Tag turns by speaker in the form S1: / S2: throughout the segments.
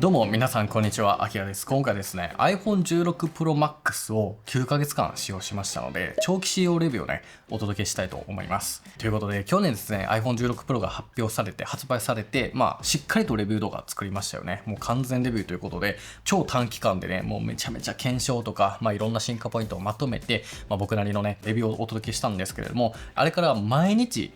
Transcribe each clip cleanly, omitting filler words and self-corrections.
S1: どうも皆さんこんにちは、あきらです。今回ですね、iPhone 16 Pro Max を9ヶ月間使用しましたので、長期使用レビューをね、お届けしたいと思います。ということで、去年ですね、iPhone 16 Pro が発売されて、しっかりとレビュー動画作りましたよね。もう完全レビューということで、超短期間でね、もうめちゃめちゃ検証とか、いろんな進化ポイントをまとめて、僕なりのね、レビューをお届けしたんですけれども、あれから毎日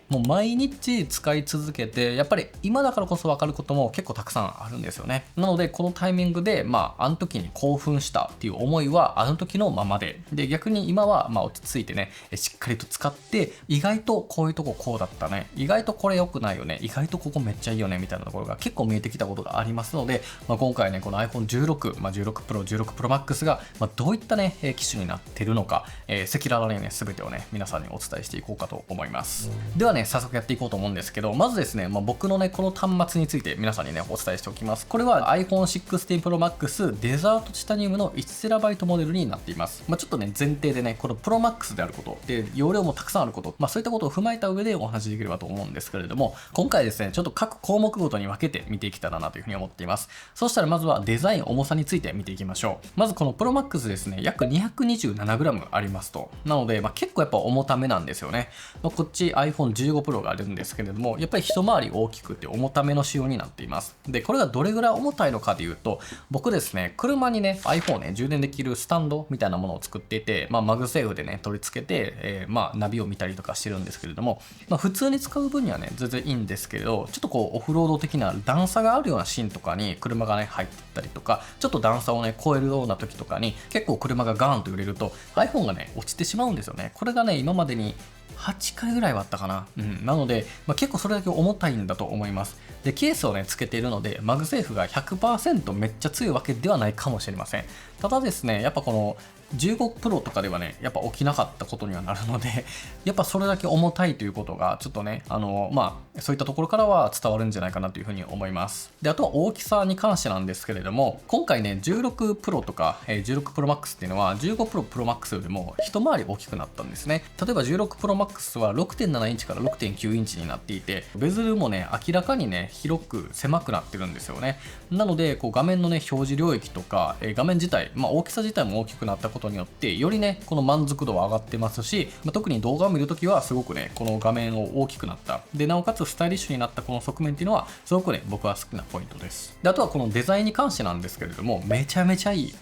S1: 使い続けて、やっぱり今だからこそ分かることも結構たくさんあるんですよね。なのでこのタイミングであの時に興奮したっていう思いはあの時のままで逆に今は落ち着いてねしっかりと使って意外とこういうとここうだったね、意外とこれ良くないよね、意外とここめっちゃいいよねみたいなところが結構見えてきたことがありますので、今回ねこの iPhone 16、16 Pro、16 Pro Max がどういったね機種になってるのか、赤裸々にね全てをね皆さんにお伝えしていこうかと思います。ではね早速やっていこうと思うんですけど、まずですね、僕のねこの端末について皆さんにねお伝えしておきます。これは iPhone 16 Pro Max デザートチタニウムの 1TB モデルになっています。ちょっとね前提でねこの Pro Max であることで容量もたくさんあること、そういったことを踏まえた上でお話しできればと思うんですけれども、今回ですねちょっと各項目ごとに分けて見ていけたらなというふうに思っています。そしたらまずはデザイン重さについて見ていきましょう。まずこの Pro Max ですね約 227g ありますと。なので、結構やっぱ重ためなんですよね。こっち iPhone 15 Pro があるんですけれども、やっぱり一回り大きくて重ための仕様になっています。でこれがどれぐらい重たいのかでいうと、僕ですね車にね iPhone をね充電できるスタンドみたいなものを作っていて、マグセーフでね取り付けて、ナビを見たりとかしてるんですけれども、普通に使う分にはね全然いいんですけれど、ちょっとこうオフロード的な段差があるようなシーンとかに車がね入っていったりとか、ちょっと段差をね超えるような時とかに結構車がガーンと揺れると iPhone がね落ちてしまうんですよね。これがね今までに8回ぐらいはあったかな。なので、結構それだけ重たいんだと思います。で、ケースをね、つけているので、マグセーフが 100% めっちゃ強いわけではないかもしれません。ただですね、やっぱこの15 Pro とかではね、やっぱ起きなかったことにはなるので、やっぱそれだけ重たいということが、ちょっとね、そういったところからは伝わるんじゃないかなというふうに思います。で、あとは大きさに関してなんですけれども、今回ね、16 Pro とか、16 Pro Max っていうのは、15 Pro Pro Max よりも一回り大きくなったんですね。例えば16 Pro Max は 6.7 インチから 6.9 インチになっていて、ベズルもね、明らかにね、広く狭くなってるんですよね。なので、こう画面のね、表示領域とか、画面自体、大きさ自体も大きくなったことによって、よりね、この満足度は上がってますし、特に動画を見るときはすごくね、この画面を大きくなった。で、なおかつスタイリッシュになったこの側面っていうのは、すごくね、僕は好きなポイントです。で、あとはこのデザインに関してなんですけれども、めちゃめちゃいい。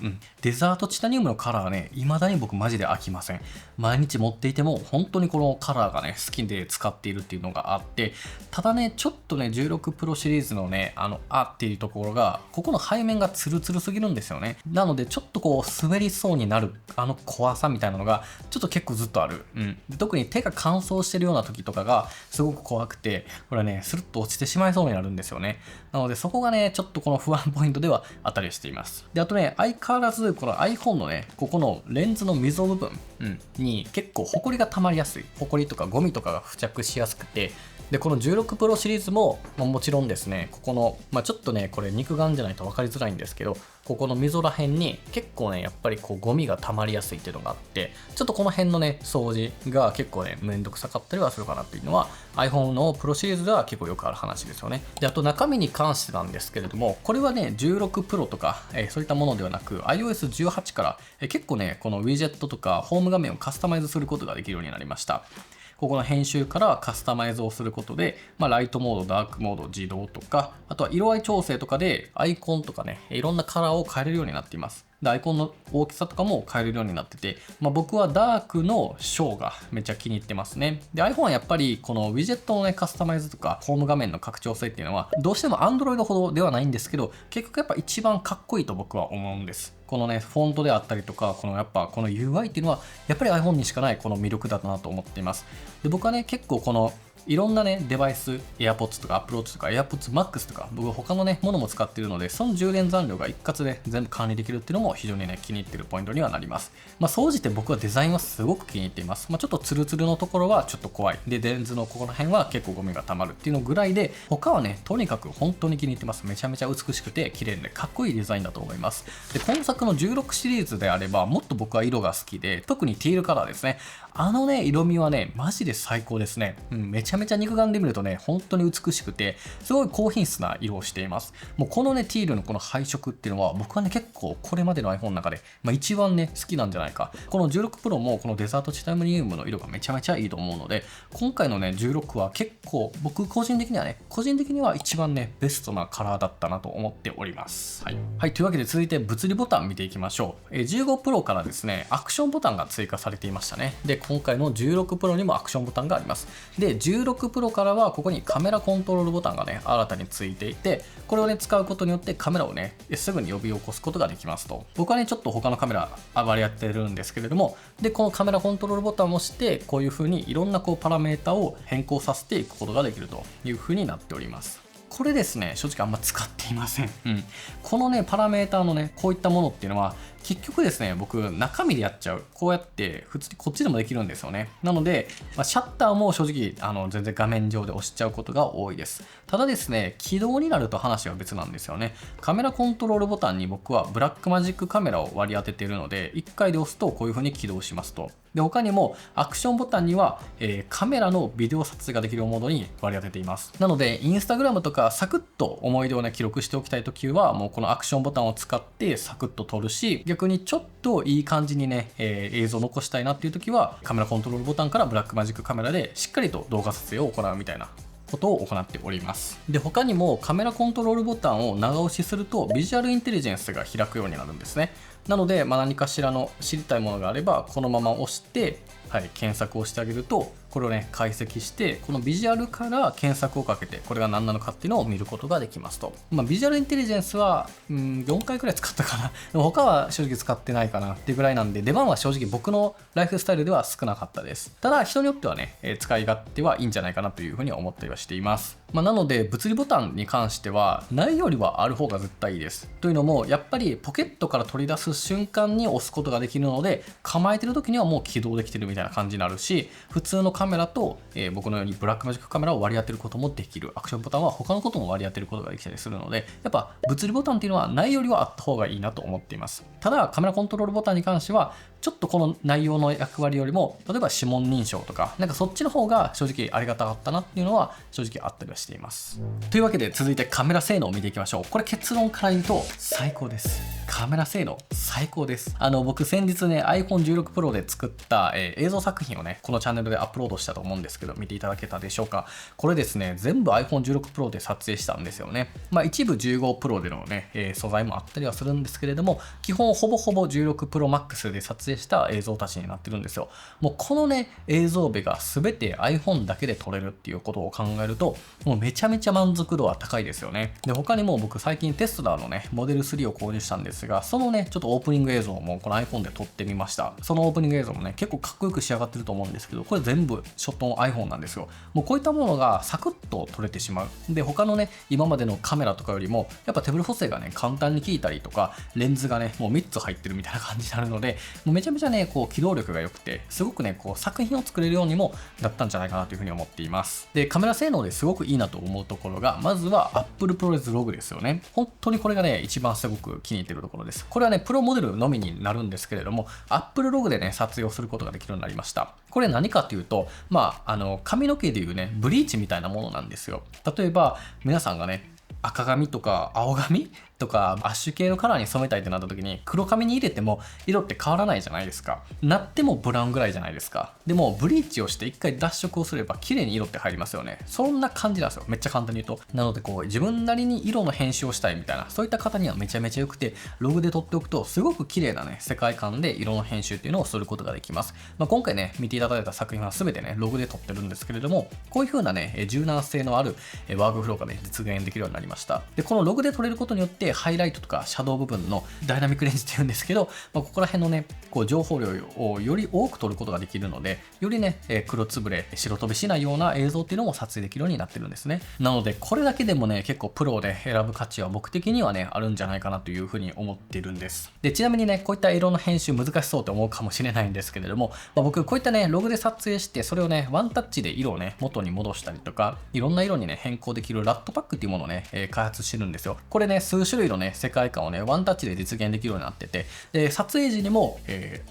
S1: デザートチタニウムのカラーね、未だに僕マジで飽きません。毎日持っていても、本当にこのカラーがね、好きで使っているっていうのがあって、ただね、ちょっとね、16 Pro シリーズのね、っていうところが、ここの背面がツルツルすぎるんですよね。なので、ちょっとこう、滑りそうになる、怖さみたいなのが、ちょっと結構ずっとある。で特に手が乾燥してるような時とかが、すごく怖くて、これね、スルッと落ちてしまいそうになるんですよね。なので、そこがね、ちょっとこの不安ポイントではあったりしています。で、あとね、相変わらず、この iPhone のね、ここのレンズの溝部分、に結構ホコリが溜まりやすい。ホコリとかゴミとかが付着しやすくて、でこの16 Pro シリーズも、もちろんですね、ここの、ちょっとねこれ肉眼じゃないと分かりづらいんですけど、ここの溝ら辺に結構ねやっぱりこうゴミが溜まりやすいっていうのがあって、ちょっとこの辺のね掃除が結構ねめんどくさかったりはするかなっていうのは iPhone の Pro シリーズでは結構よくある話ですよね。であと中身に関してなんですけれども、これはね16 Pro とか、そういったものではなく iOS18 から、結構ねこのウィジェットとかホーム画面をカスタマイズすることができるようになりました。ここの編集からカスタマイズをすることで、ライトモード、ダークモード、自動とか、あとは色合い調整とかでアイコンとかね、いろんなカラーを変えれるようになっています。でアイコンの大きさとかも変えれるようになってて、僕はダークのショーがめっちゃ気に入ってますね。で iPhone はやっぱりこのウィジェットのねカスタマイズとかホーム画面の拡張性っていうのはどうしても Android ほどではないんですけど、結局やっぱ一番かっこいいと僕は思うんです。このねフォントであったりとか、やっぱこの UI っていうのはやっぱり iPhone にしかないこの魅力だなと思っています。で僕はね結構このいろんなねデバイス AirPods とか Apple Watch とか AirPods Max とか僕他のねものも使っているので、その充電残量が一括で全部管理できるっていうのも非常にね気に入っているポイントにはなります。総じて僕はデザインはすごく気に入っています。ちょっとツルツルのところはちょっと怖いで、レンズのここら辺は結構ゴミが溜まるっていうのぐらいで、他はねとにかく本当に気に入ってます。めちゃめちゃ美しくて綺麗でかっこいいデザインだと思います。で今作の16シリーズであればもっと僕は色が好きで、特にティールカラーですね。色味はねマジで最高ですね。めちゃゃめちゃ肉眼で見るとね、本当に美しくて、すごい高品質な色をしています。もうこのね、ティールのこの配色っていうのは、僕はね、結構これまでの iPhone の中で、一番ね、好きなんじゃないか。この16 Pro もこのデザートチタニウムの色がめちゃめちゃいいと思うので、今回のね、16は結構、僕個人的には一番ね、ベストなカラーだったなと思っております。はい。はい、というわけで続いて物理ボタン見ていきましょう。15 Pro からですね、アクションボタンが追加されていましたね。で、今回の16 Pro にもアクションボタンがあります。で、16 Pro からはここにカメラコントロールボタンがね、新たについていて、これをね、使うことによってカメラをね、すぐに呼び起こすことができますと。僕はね、ちょっと他のカメラあまりやってるんですけれども、で、このカメラコントロールボタンを押して、こういう風にいろんなこうパラメータを変更させていくことができるという風になっております。これですね、正直あんま使っていません。このね、パラメーターのね、こういったものっていうのは、結局ですね、僕、中身でやっちゃう。こうやって、普通にこっちでもできるんですよね。なので、シャッターも正直、全然画面上で押しちゃうことが多いです。ただですね、起動になると話は別なんですよね。カメラコントロールボタンに僕はブラックマジックカメラを割り当てているので、1回で押すとこういう風に起動しますと。で、他にもアクションボタンには、カメラのビデオ撮影ができるモードに割り当てています。なので、インスタグラムとかサクッと思い出をね、記録しておきたいときは、もうこのアクションボタンを使ってサクッと撮るし、逆にちょっといい感じにね、映像を残したいなっていうときは、カメラコントロールボタンからブラックマジックカメラでしっかりと動画撮影を行うみたいなことを行っております。で、他にもカメラコントロールボタンを長押しするとビジュアルインテリジェンスが開くようになるんですね。なので、何かしらの知りたいものがあれば、このまま押して、検索をしてあげると、これをね、解析して、このビジュアルから検索をかけて、これが何なのかっていうのを見ることができますと。ビジュアルインテリジェンスは、4回くらい使ったかな。でも他は正直使ってないかなっていうぐらいなんで、出番は正直僕のライフスタイルでは少なかったです。ただ、人によってはね、使い勝手はいいんじゃないかなというふうに思ったりはしています。なので、物理ボタンに関しては、ないよりはある方が絶対いいです。というのも、やっぱりポケットから取り出す瞬間に押すことができるので、構えてる時にはもう起動できてるみたいな感じになるし、普通のカメラと、僕のようにブラックマジックカメラを割り当てることもできる。アクションボタンは他のことも割り当てることができたりするので、やっぱ物理ボタンっていうのはないよりはあった方がいいなと思っています。ただ、カメラコントロールボタンに関しては、ちょっとこの内容の役割よりも、例えば指紋認証とか、なんかそっちの方が正直ありがたかったなっていうのは正直あったりはしています。というわけで続いてカメラ性能を見ていきましょう。これ結論から言うと最高です。カメラ性能最高です。僕先日ね iPhone 16 Pro で作った、映像作品をねこのチャンネルでアップロードしたと思うんですけど、見ていただけたでしょうか。これですね全部 iPhone 16 Pro で撮影したんですよね。一部15 Pro でのね、素材もあったりはするんですけれども、基本ほぼほぼ16 Pro Max で撮影した映像たちになってるんですよ。もうこのね映像美が全て iPhone だけで撮れるっていうことを考えると、もうめちゃめちゃ満足度は高いですよね。で、他にも僕最近テスラのねモデル3を購入したんですが、そのねちょっとオープニング映像もこの iPhone で撮ってみました。そのオープニング映像もね結構かっこよく仕上がってると思うんですけど、これ全部ショットの iPhone なんですよ。もうこういったものがサクッと撮れてしまう。で、他のね今までのカメラとかよりもやっぱ手ブレ補正がね簡単に効いたりとか、レンズがねもう3つ入ってるみたいな感じになるので、もうめちゃめちゃねこう機動力が良くて、すごくねこう作品を作れるようにもなったんじゃないかなというふうに思っています。で、カメラ性能ですごくいいなと思うところが、まずは Apple ProRes Log ですよね。本当にこれがね一番すごく気に入っているところです。これはねプロモデルのみになるんですけれども、 Apple Log でね撮影をすることができるようになりました。これ何かというと、髪の毛でいうねブリーチみたいなものなんですよ。例えば皆さんがね赤髪とか青髪とかアッシュ系のカラーに染めたいってなった時に、黒髪に入れても色って変わらないじゃないですか。なってもブラウンぐらいじゃないですか。でもブリーチをして一回脱色をすれば綺麗に色って入りますよね。そんな感じなんですよ、めっちゃ簡単に言うと。なのでこう自分なりに色の編集をしたいみたいな、そういった方にはめちゃめちゃ良くて、ログで撮っておくとすごく綺麗なね世界観で色の編集っていうのをすることができます。今回ね見ていただいた作品は全てねログで撮ってるんですけれども、こういう風なね柔軟性のあるワークフローがね実現できるようになりました。で、このログで撮れることによってハイライトとかシャドウ部分のダイナミックレンジっていうんですけど、ここら辺のねこう情報量をより多く撮ることができるので、よりね黒つぶれ白飛びしないような映像っていうのも撮影できるようになってるんですね。なのでこれだけでもね結構プロで選ぶ価値は僕的にはねあるんじゃないかなというふうに思っているんです。で、ちなみにねこういった色の編集難しそうって思うかもしれないんですけれども、僕こういったねログで撮影して、それをねワンタッチで色をね元に戻したりとか、いろんな色にね変更できるラットパックっていうものをね開発してるんですよ。これね数種種類のね、世界観をね、ワンタッチで実現できるようになってて、で、撮影時にも、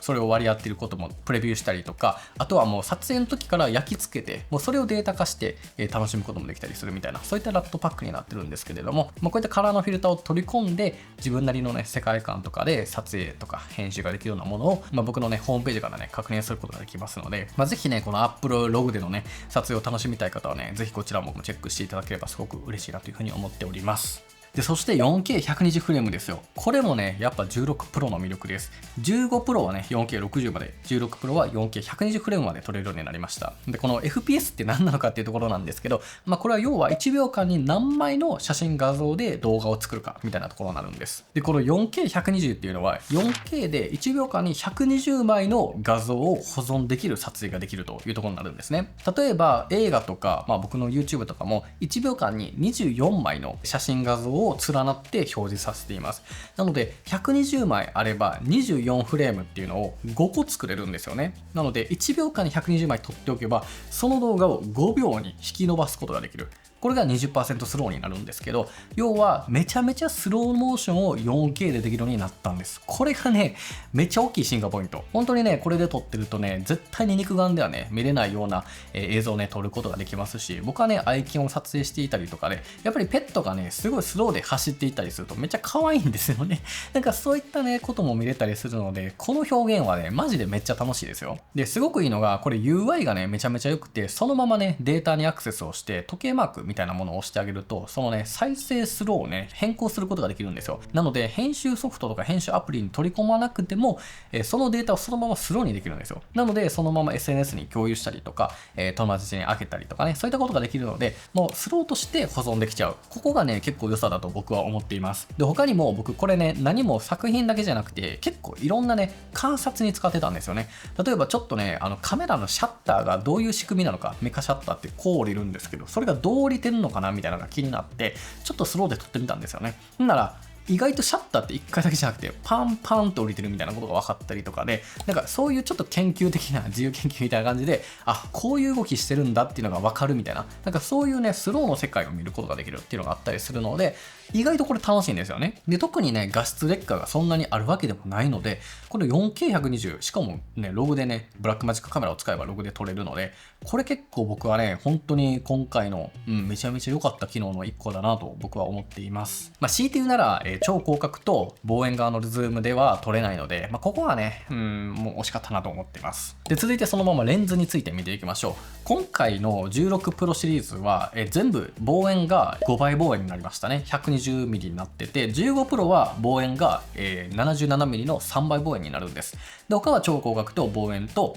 S1: それを割り当てることもプレビューしたりとか、あとはもう撮影の時から焼き付けて、もうそれをデータ化して、楽しむこともできたりするみたいな、そういったラットパックになってるんですけれども、こういったカラーのフィルターを取り込んで、自分なりのね、世界観とかで撮影とか編集ができるようなものを、僕のね、ホームページからね、確認することができますので、ぜひね、この Apple ログでのね、撮影を楽しみたい方はね、ぜひこちらもチェックしていただければすごく嬉しいなというふうに思っております。で、そして 4K120 フレームですよ。これもね、やっぱ16 Pro の魅力です。15 Pro はね、4K60 まで、16 Pro は 4K120 フレームまで撮れるようになりました。で、この FPS って何なのかっていうところなんですけど、これは要は1秒間に何枚の写真画像で動画を作るかみたいなところになるんです。で、この 4K120 っていうのは 4K で1秒間に120枚の画像を保存できる撮影ができるというところになるんですね。例えば映画とか、僕の YouTube とかも1秒間に24枚の写真画像を連なって表示させています。なので120枚あれば24フレームっていうのを5個作れるんですよね。なので1秒間に120枚撮っておけばその動画を5秒に引き伸ばすことができる。これが 20% スローになるんですけど、要はめちゃめちゃスローモーションを 4K でできるようになったんです。これがね、めっちゃ大きい進化ポイント。本当にね、これで撮ってるとね、絶対に肉眼ではね、見れないような映像をね、撮ることができますし、僕はね、愛犬を撮影していたりとかで、やっぱりペットがね、すごいスローで走っていったりするとめっちゃ可愛いんですよね。なんかそういったね、ことも見れたりするので、この表現はね、マジでめっちゃ楽しいですよ。で、すごくいいのが、これ UI がね、めちゃめちゃ良くて、そのままね、データにアクセスをして、時計マークみたいなものを押してあげると、そのね、再生スローをね、変更することができるんですよ。なので、編集ソフトとか編集アプリに取り込まなくても、そのデータをそのままスローにできるんですよ。なので、そのまま SNS に共有したりとか、友達に開けたりとかね、そういったことができるので、もうスローとして保存できちゃう。ここがね、結構良さだと僕は思っています。で、他にも僕これね、何も作品だけじゃなくて、結構いろんなね、観察に使ってたんですよね。例えばちょっとね、カメラのシャッターがどういう仕組みなのか、メカシャッターってこう降りるんですけど、それがどう降りてるのかなみたいなのが気になって、ちょっとスローで撮ってみたんですよね。なら、意外とシャッターって1回だけじゃなくてパンパンと降りてるみたいなことが分かったりとかで、なんかそういうちょっと研究的な自由研究みたいな感じで、こういう動きしてるんだっていうのが分かるみたいな、なんかそういうね、スローの世界を見ることができるっていうのがあったりするので、意外とこれ楽しいんですよね。で、特にね、画質劣化がそんなにあるわけでもないので、これ 4K120、しかもね、ログでね、ブラックマジックカメラを使えばログで撮れるので、これ結構僕はね、本当に今回の、めちゃめちゃ良かった機能の1個だなと僕は思っています。強いて言うなら、超広角と望遠側のズームでは撮れないので、ここはね、もう惜しかったなと思っています。で、続いてそのままレンズについて見ていきましょう。今回の16 Pro シリーズは、全部望遠が5倍望遠になりましたね。120mm になってて、15 Pro は望遠が、77mm の3倍望遠になるんです。で、他は超広角と望遠と、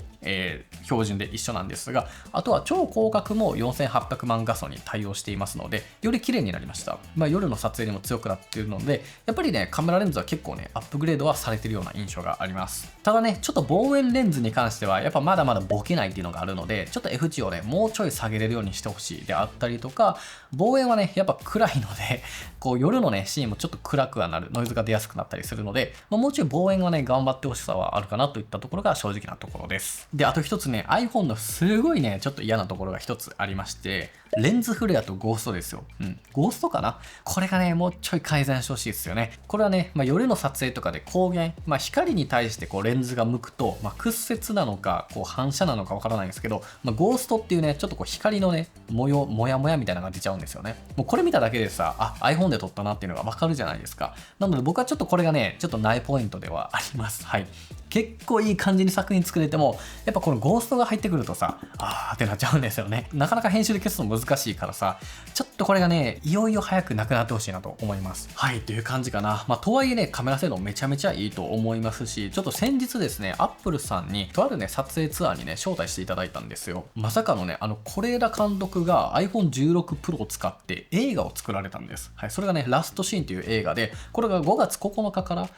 S1: 標準で一緒なんですが、あとは超広角も4800万画素に対応していますので、より綺麗になりました。夜の撮影にも強くなっているので、やっぱりね、カメラレンズは結構ね、アップグレードはされているような印象があります。ただね、ちょっと望遠レンズに関しては、やっぱまだまだボケないっていうのがあるので、ちょっと F 値をね、もうちょい下げれるようにしてほしいであったりとか、望遠はね、やっぱ暗いので、こう夜のね、シーンもちょっと暗くはなる、ノイズが出やすくなったりするので、もうちょい望遠はね、頑張ってほしさはあるかなといったところが正直なところです。で、あと一つね、iPhone のすごいね、ちょっと嫌なところが一つありまして、レンズフレアとゴーストですよ。ゴーストかな、これがね、もうちょい改善してほしいですよね。これはね、夜の撮影とかで光源、光に対してこうレンズが向くと、屈折なのか、こう反射なのかわからないんですけど、ゴーストっていうね、ちょっとこう光のね、模様、もやもやみたいなのが出ちゃうんですよね。もうこれ見ただけでさ、iPhone で撮ったなっていうのがわかるじゃないですか。なので僕はちょっとこれがね、ちょっとないポイントではあります。はい。結構いい感じに作品作れても、やっぱこのゴーストが入ってくるとさ、ってなっちゃうんですよね。なかなか編集で消すの難しいからさ、ちょっとこれがね、いよいよ早くなくなってほしいなと思います。はい、という感じかな。とはいえね、カメラ性能めちゃめちゃいいと思いますし、ちょっと先日ですね、Apple さんに、とあるね、撮影ツアーにね、招待していただいたんですよ。まさかのね、是枝監督が iPhone 16 Pro を使って映画を作られたんです。はい、それがね、ラストシーンという映画で、これが5月9日から、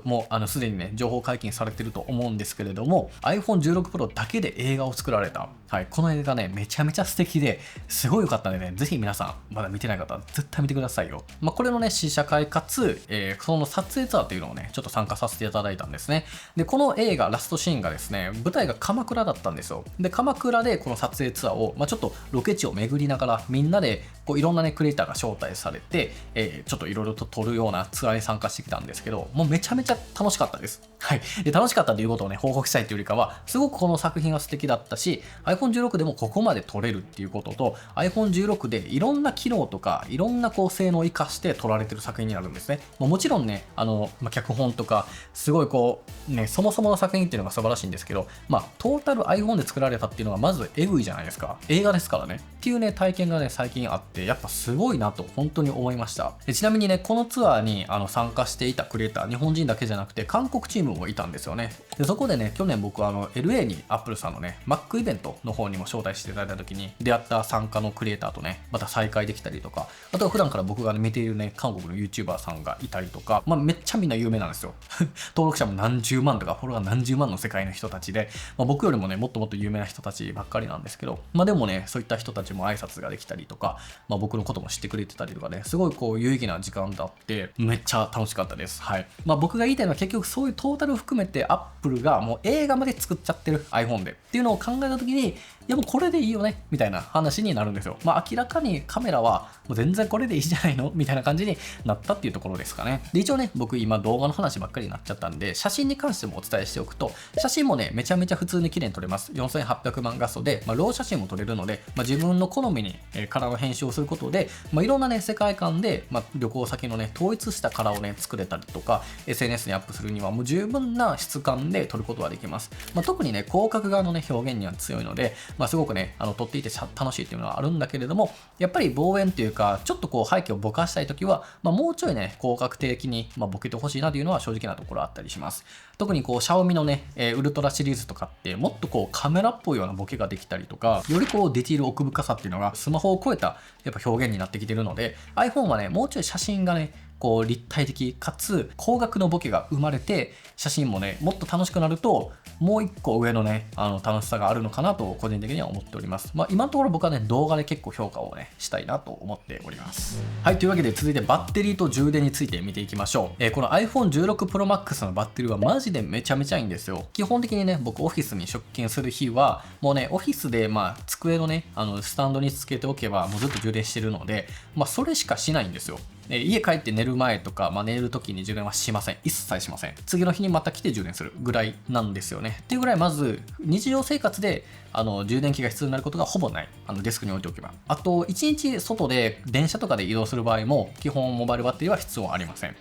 S1: もうすでにね、情報解禁されてると思うんですけれども、iPhone 16 Pro だけで映画を作られた。はい、この映画ね、めちゃめちゃ素敵で、すごい良かったんでね、ぜひ皆さん、まだ見てない方は絶対見てくださいよ。これのね、試写会かつ、その撮影ツアーというのをね、ちょっと参加させていただいたんですね。で、この映画、ラストシーンがですね、舞台が鎌倉だったんですよ。で、鎌倉でこの撮影ツアーを、ちょっとロケ地を巡りながら、みんなでこういろんなね、クリエイターが招待されて、ちょっといろいろと撮るようなツアーに参加してきたんですけど、もうめちゃめちゃ楽しかったです。はい。で、楽しかったということをね、報告したいというよりかは、すごくこの作品は素敵だったし、iPhone 16でもここまで撮れるっていうことと、iPhone 16でいろんな機能とか、いろんなこう性能を生かして撮られてる作品になるんですね。もちろんね、脚本とか、すごいこう、ね、そもそもの作品っていうのが素晴らしいんですけど、トータル iPhone で作られたっていうのがまずエグいじゃないですか。映画ですからね。っていうね、体験がね、最近あって、やっぱすごいなと本当に思いました。でちなみにね、このツアーに参加していたクリエイター、日本人だけじゃなくて、韓国チームもいたんですよね。でそこでね、去年僕はLA に Apple さんのね、Mac イベントの方にも招待していただいた時に、出会った参加のクリエイターとね、また再会できたりとか、あとは普段から僕が、ね、見ているね、韓国の YouTuber さんがいたりとか、めっちゃみんな有名なんですよ。登録者も何十万とか、フォロワー何十万の世界の人たちで、僕よりもね、もっともっと有名な人たちばっかりなんですけど、でもね、そういった人たちも挨拶ができたりとか、僕のことも知ってくれてたりとかね、すごいこう有意義な時間だって、めっちゃ楽しかったです。はい。僕が言いたいのは結局そういうトータルを含めて Apple がもう映画まで作っちゃってる iPhone でっていうのを考えた時に、いやもうこれでいいよねみたいな話になるんですよ。明らかにカメラはもう全然これでいいじゃないのみたいな感じになったっていうところですかね。で一応ね、僕今動画の話ばっかりになっちゃったんで、写真に関してもお伝えしておくと、写真もねめちゃめちゃ普通に綺麗に撮れます。4800万画素で、ロー写真も撮れるので、自分の好みにカラーの編集をすることで、いろんなね世界観で、旅行先のね統一したカラーをね作れたりとか SNS にアップするにはもう十分な質感で撮ることができます。特にね広角側のね表現には強いので、すごくね撮っていて楽しいっていうのはあるんだけれども、やっぱり望遠っていうかちょっとこう背景をぼかしたいときは、もうちょいね広角的にボケてほしいなというのは正直なところあったりします。特にこう Xiaomi のね、ウルトラシリーズとかってもっとこうカメラっぽいようなボケができたりとか、よりこうディティール奥深さっていうのがスマホを超えたやっぱ表現になってきてるので、 iPhone はねもうちょい写真がねこう立体的かつ高額のボケが生まれて、写真もねもっと楽しくなると、もう一個上のね楽しさがあるのかなと個人的には思っております。今のところ僕はね動画で結構評価をねしたいなと思っております。はい、というわけで続いてバッテリーと充電について見ていきましょう。この iPhone 16 Pro Max のバッテリーはマジでめちゃめちゃいいんですよ。基本的にね僕オフィスに出勤する日はもうねオフィスで机のねスタンドにつけておけばもうずっと充電してるので、それしかしないんですよ。家帰って寝る前とか、寝る時に充電はしません。一切しません。次の日にまた来て充電するぐらいなんですよね。っていうぐらいまず日常生活で充電器が必要になることがほぼない。デスクに置いておけば。あと1日外で電車とかで移動する場合も基本モバイルバッテリーは必要ありません。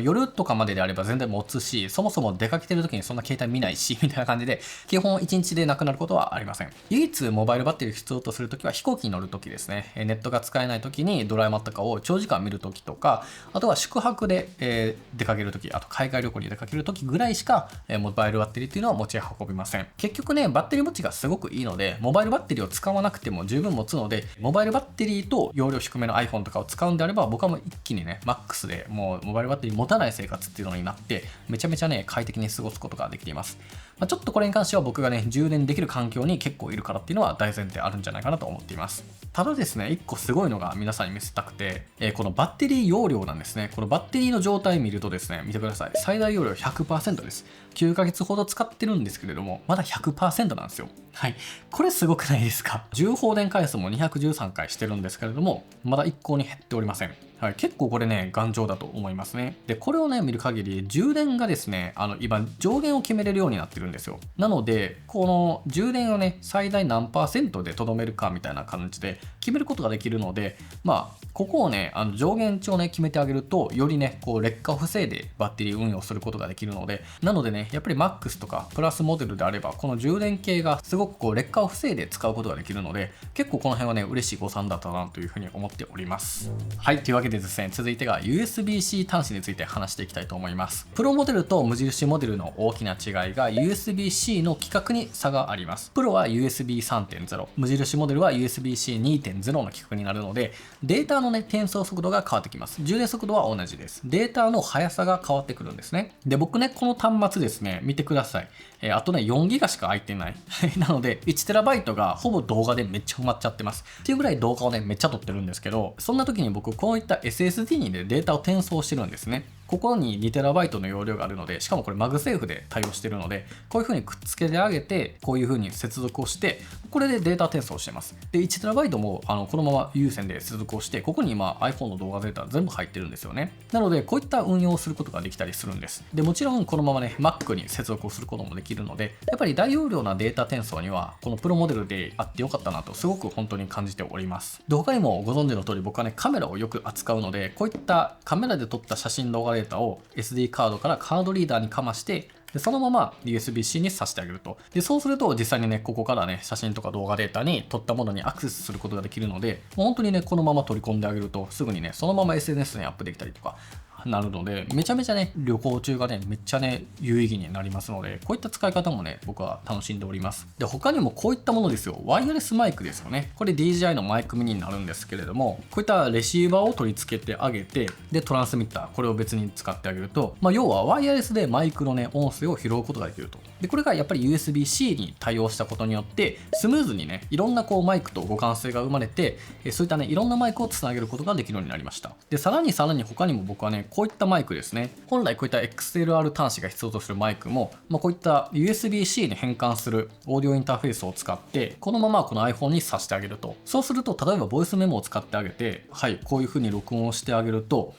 S1: 夜とかまでであれば全然持つし、そもそも出かけてる時にそんな携帯見ないしみたいな感じで、基本1日でなくなることはありません。唯一モバイルバッテリー必要とするときは飛行機に乗るときですね。ネットが使えないときにドラえもんとかを長時間見るときとか、あとは宿泊で、出かけるとき、あと海外旅行に出かけるときぐらいしか、モバイルバッテリーっていうのは持ち運びません。結局ねバッテリー持ちがすごくいいので、モバイルバッテリーを使わなくても十分持つので、モバイルバッテリーと容量低めの iPhone とかを使うんであれば、僕はもう一気にねマックスでもうモバイルバッテリー持たない生活っていうのになって、めちゃめちゃね快適に過ごすことができています。ちょっとこれに関しては僕がね充電できる環境に結構いるからっていうのは大前提あるんじゃないかなと思っています。ただですね、一個すごいのが皆さんに見せたくて、このバッテリー容量なんですね。このバッテリーの状態見るとですね、見てください。最大容量 100% です。9ヶ月ほど使ってるんですけれども、まだ 100% なんですよ。はい。これすごくないですか？充放電回数も213回してるんですけれども、まだ一向に減っておりません。はい、結構これね頑丈だと思いますね。でこれをね見る限り充電がですね今上限を決めれるようになってるんですよ。なのでこの充電をね最大何%でとどめるかみたいな感じで決めることができるので、ここをね上限値をね決めてあげると、よりねこう劣化を防いでバッテリー運用することができるので、なのでねやっぱり MAX とかプラスモデルであればこの充電系がすごくこう劣化を防いで使うことができるので、結構この辺はね嬉しい誤算だったなというふうに思っております。はい、というわけでですね、続いてが USB-C 端子について話していきたいと思います。プロモデルと無印モデルの大きな違いが USB-C の規格に差があります。プロは USB3.0、無印モデルは USB-C2.0 の規格になるので、データのね転送速度が変わってきます。充電速度は同じです。データの速さが変わってくるんですね。で僕ねこの端末ですね見てください。あとね4ギガしか空いてないなので 1TB がほぼ動画でめっちゃ埋まっちゃってますっていうぐらい動画をねめっちゃ撮ってるんですけど、そんな時に僕こういった SSD にね、データを転送してるんですね。ここに 2TB の容量があるので、しかもこれ MagSafe で対応してるので、こういう風にくっつけてあげて、こういう風に接続をして、これでデータ転送してます。で、1TB もこのまま有線で接続をして、ここに今 iPhone の動画データ全部入ってるんですよね。なので、こういった運用をすることができたりするんです。で、もちろんこのままね、Mac に接続をすることもできるので、やっぱり大容量なデータ転送には、このプロモデルであってよかったなと、すごく本当に感じております。で、他にもご存知の通り、僕はね、カメラをよく扱うので、こういったカメラで撮った写真動画データを SD カードからカードリーダーにかまして、でそのまま USB-C に挿してあげると。で、そうすると実際にね、ここからね、写真とか動画データに撮ったものにアクセスすることができるので、もう本当にね、このまま取り込んであげると、すぐにね、そのまま SNS にアップできたりとか、なるので、めちゃめちゃね、旅行中がね、めっちゃね、有意義になりますので、こういった使い方もね、僕は楽しんでおります。で、他にもこういったものですよ。ワイヤレスマイクですよね。これ DJI のマイクミニになるんですけれども、こういったレシーバーを取り付けてあげて、で、トランスミッター、これを別に使ってあげると、要はワイヤレスでマイクのね、音声を拾うことができると。で、これがやっぱり USB-C に対応したことによって、スムーズにね、いろんなこうマイクと互換性が生まれて、そういったね、いろんなマイクをつなげることができるようになりました。で、さらに他にも僕はね、こういったマイクですね。本来こういった XLR 端子が必要とするマイクも、こういった USB-C に変換するオーディオインターフェースを使って、このままこの iPhone に挿してあげると。そうすると、例えばボイスメモを使ってあげて、はい、こういう風に録音をしてあげると、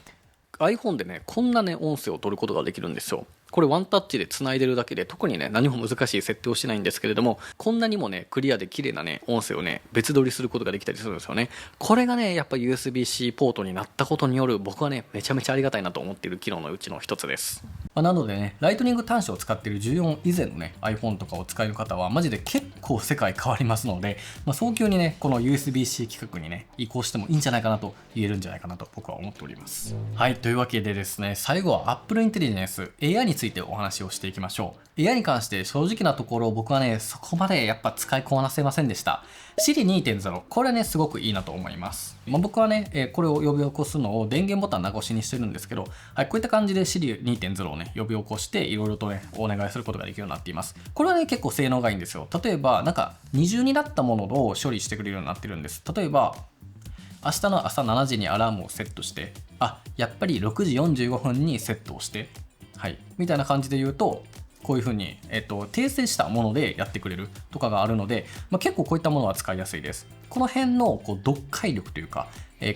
S1: iPhone でね、こんなね、音声を取ることができるんですよ。これワンタッチで繋いでるだけで特にね何も難しい設定をしてないんですけれども、こんなにもねクリアで綺麗なね音声をね別撮りすることができたりするんですよね。これがねやっぱ USB-C ポートになったことによる僕はねめちゃめちゃありがたいなと思っている機能のうちの一つです。なのでねライトニング端子を使っている14以前のね iPhone とかを使える方はマジで結構世界変わりますので、早急にねこの USB-C 規格にね移行してもいいんじゃないかなと言えるんじゃないかなと僕は思っております。はい、というわけでですね、最後は Apple Intelligence AI についてお話をしていきましょう。AI に関して正直なところ僕はねそこまでやっぱ使いこなせませんでした。Siri 2.0 これねすごくいいなと思います。僕はね、これを呼び起こすのを電源ボタン長押しにしてるんですけど、はい、こういった感じで Siri 2.0 をね呼び起こしていろいろとねお願いすることができるようになっています。これはね結構性能がいいんですよ。例えばなんか二重になったものを処理してくれるようになってるんです。例えば明日の朝7時にアラームをセットして、やっぱり6時45分にセットをして、はい、みたいな感じで言うと、こういうふうに、訂正したものでやってくれるとかがあるので、結構こういったものは使いやすいです。この辺のこう読解力というか、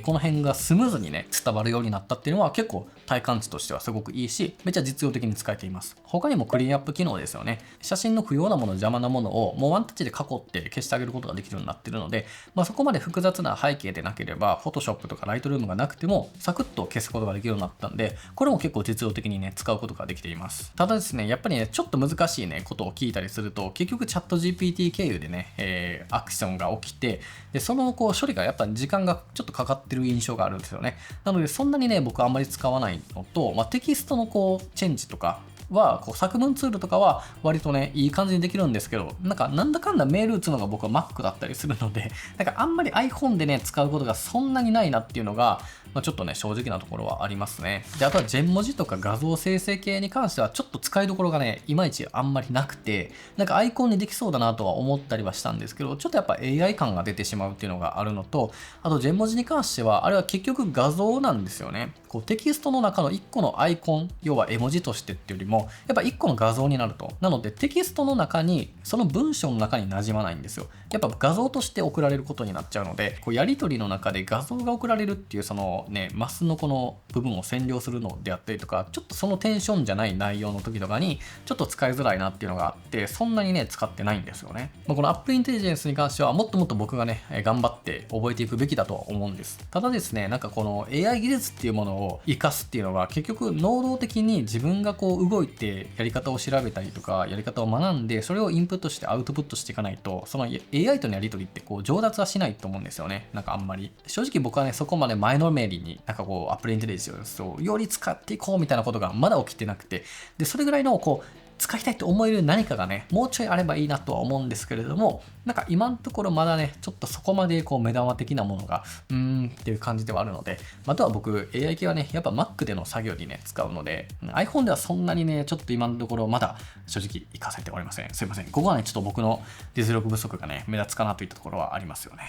S1: この辺がスムーズにね伝わるようになったっていうのは結構体感値としてはすごくいいし、めっちゃ実用的に使えています。他にもクリーンアップ機能ですよね。写真の不要なもの、邪魔なものをもうワンタッチで囲って消してあげることができるようになっているので、そこまで複雑な背景でなければ Photoshop とか Lightroom がなくてもサクッと消すことができるようになったんで、これも結構実用的にね使うことができています。ただですね、やっぱりねちょっと難しいねことを聞いたりすると、結局チャット GPT 経由でね、アクションが起きて、でそのこう処理がやっぱ時間がちょっとかかってる印象があるんですよね。なのでそんなにね僕はあんまり使わないのと、テキストのこうチェンジとかはこう作文ツールとかは割とねいい感じにできるんですけど、なんだかんだメール打つのが僕は Mac だったりするので、あんまり iPhone でね使うことがそんなにないなっていうのが、ちょっとね正直なところはありますね。であとはジェン文字とか画像生成系に関してはちょっと使いどころがねいまいちあんまりなくて、アイコンにできそうだなとは思ったりはしたんですけど、ちょっとやっぱ AI 感が出てしまうっていうのがあるのと、あとジェン文字に関してはあれは結局画像なんですよね。こうテキストの中の1個のアイコン、要は絵文字としてっていうよりもやっぱ1個の画像になると。なのでテキストの中にその文章の中に馴染まないんですよ。やっぱ画像として送られることになっちゃうので、こうやり取りの中で画像が送られるっていうそのねマスのこの部分を占領するのであったりとか、ちょっとそのテンションじゃない内容の時とかにちょっと使いづらいなっていうのがあって、そんなにね使ってないんですよね。この Apple Intelligence に関してはもっともっと僕がね頑張って覚えていくべきだとは思うんです。ただですね、この AI 技術っていうものを活かすっていうのは結局能動的に自分がこう動いてやり方を調べたりとかやり方を学んで、それをインプットしてアウトプットしていかないと、その AI とのやり取りってこう上達はしないと思うんですよね。あんまり正直僕はねそこまで前のめりにApple Intelligenceをより使っていこうみたいなことがまだ起きてなくて、でそれぐらいのこう使いたいと思える何かがね、もうちょいあればいいなとは思うんですけれども、なんか今のところまだね、ちょっとそこまでこう目玉的なものが、っていう感じではあるので、あとは僕、AI 系はね、やっぱ Mac での作業にね、使うので、iPhone ではそんなにね、ちょっと今のところまだ正直活かせておりません。すいません。ここはね、ちょっと僕の実力不足がね、目立つかなといったところはありますよね。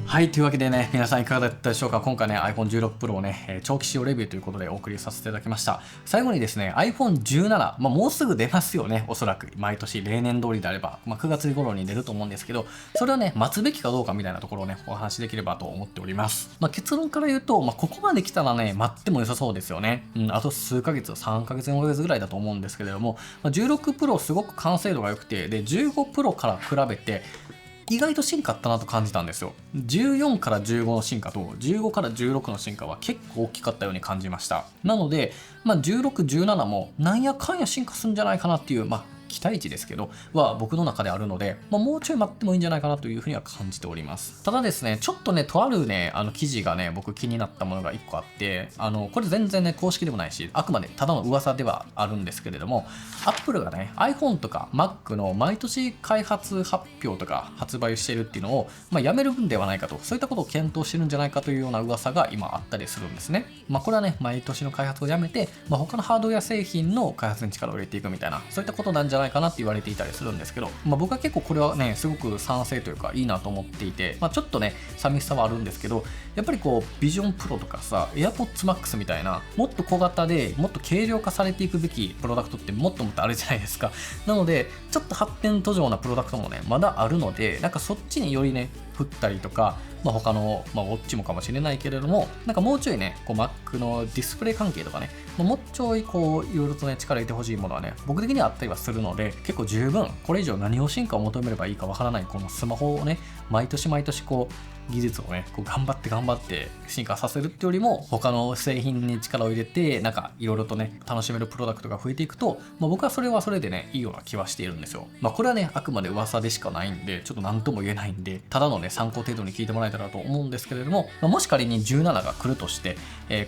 S1: はい、というわけでね、皆さんいかがだったでしょうか。今回ね、iPhone 16 Pro をね、長期使用レビューということでお送りさせていただきました。最後にですね、iPhone 17、もうすぐ出ますよね、おそらく。毎年、例年通りであれば、9月頃に出ると思うんですけど、それをね、待つべきかどうかみたいなところをね、お話しできればと思っております。結論から言うと、ここまで来たらね、待っても良さそうですよね。あと数ヶ月、3ヶ月、4ヶ月ぐらいだと思うんですけれども、16 Pro すごく完成度が良くて、で、15 Pro から比べて、意外と進化あったなと感じたんですよ。14から15の進化と15から16の進化は結構大きかったように感じました。なので、16、17もなんやかんや進化するんじゃないかなっていう、期待値ですけど、は僕の中であるので、もうちょい待ってもいいんじゃないかなというふうには感じております。ただですね、ちょっとね、とあるね、記事がね、僕気になったものが1個あって、これ全然ね、公式でもないし、あくまでただの噂ではあるんですけれども、Apple がね、iPhone とか Mac の毎年開発発表とか発売してるっていうのを、やめるんではないかと、そういったことを検討してるんじゃないかというような噂が今あったりするんですね。これはね、毎年の開発をやめて、他のハードウェア製品の開発に力を入れていくみたいな、そういったことなんじゃないかなって言われていたりするんですけど、僕は結構これはね、すごく賛成というかいいなと思っていて、ちょっとね、寂しさはあるんですけど、やっぱりこう、Vision Pro とかさ、AirPods Max みたいな、もっと小型でもっと軽量化されていくべきプロダクトってもっともっとあるじゃないですか。なので、ちょっと発展途上なプロダクトもね、まだあるので、なんかそっちによりね、振ったりとか、他の、ウォッチもかもしれないけれども、なんかもうちょいね、こう Mac のディスプレイ関係とかね、もうちょいこう、いろいろとね、力入れてほしいものはね、僕的にはあったりはするので、結構十分、これ以上何を進化を求めればいいかわからない、このスマホをね、毎年毎年こう、技術をね、こう頑張って進化させるってよりも、他の製品に力を入れて、なんかいろいろとね、楽しめるプロダクトが増えていくと、僕はそれはそれでね、いいような気はしているんですよ。これはね、あくまで噂でしかないんで、ちょっと何とも言えないんで、ただのね、参考程度に聞いてもらえたらと思うんですけれども、もし仮に17が来るとして、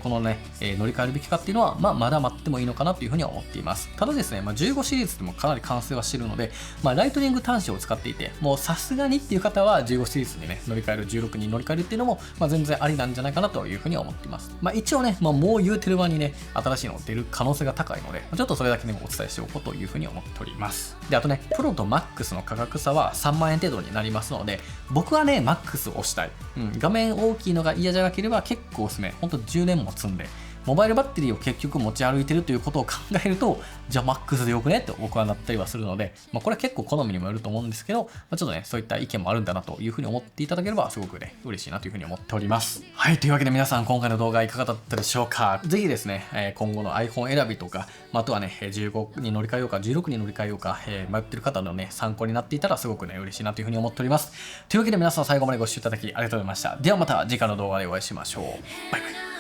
S1: このね、乗り換えるべきかっていうのは、まだ待ってもいいのかなというふうには思っています。ただですね、15シリーズでもかなり完成はしているので、ライトニング端子を使っていて、もうさすがにっていう方は15シリーズにね、乗り換える、16に乗り換えるっていうのも、全然ありなんじゃないかなというふうには思っています。一応ね、もう言うてる間にね、新しいの出る可能性が高いので、ちょっとそれだけでもお伝えしておこうというふうに思っております。で、あとね、プロと MAX の価格差は3万円程度になりますので、僕はね、MAX を押したい。画面大きいのが嫌じゃなければ結構おすすめ。ほんと10年も積んで。モバイルバッテリーを結局持ち歩いてるということを考えると、じゃあ MAX でよくねって僕はなったりはするので、これは結構好みにもよると思うんですけど、ちょっとね、そういった意見もあるんだなというふうに思っていただければ、すごくね、嬉しいなというふうに思っております。はい、というわけで皆さん、今回の動画いかがだったでしょうか。ぜひですね、今後の iPhone 選びとか、あとはね、15に乗り換えようか、16に乗り換えようか、迷ってる方のね、参考になっていたらすごくね、嬉しいなというふうに思っております。というわけで皆さん、最後までご視聴いただきありがとうございました。ではまた次回の動画でお会いしましょう。バイバイ。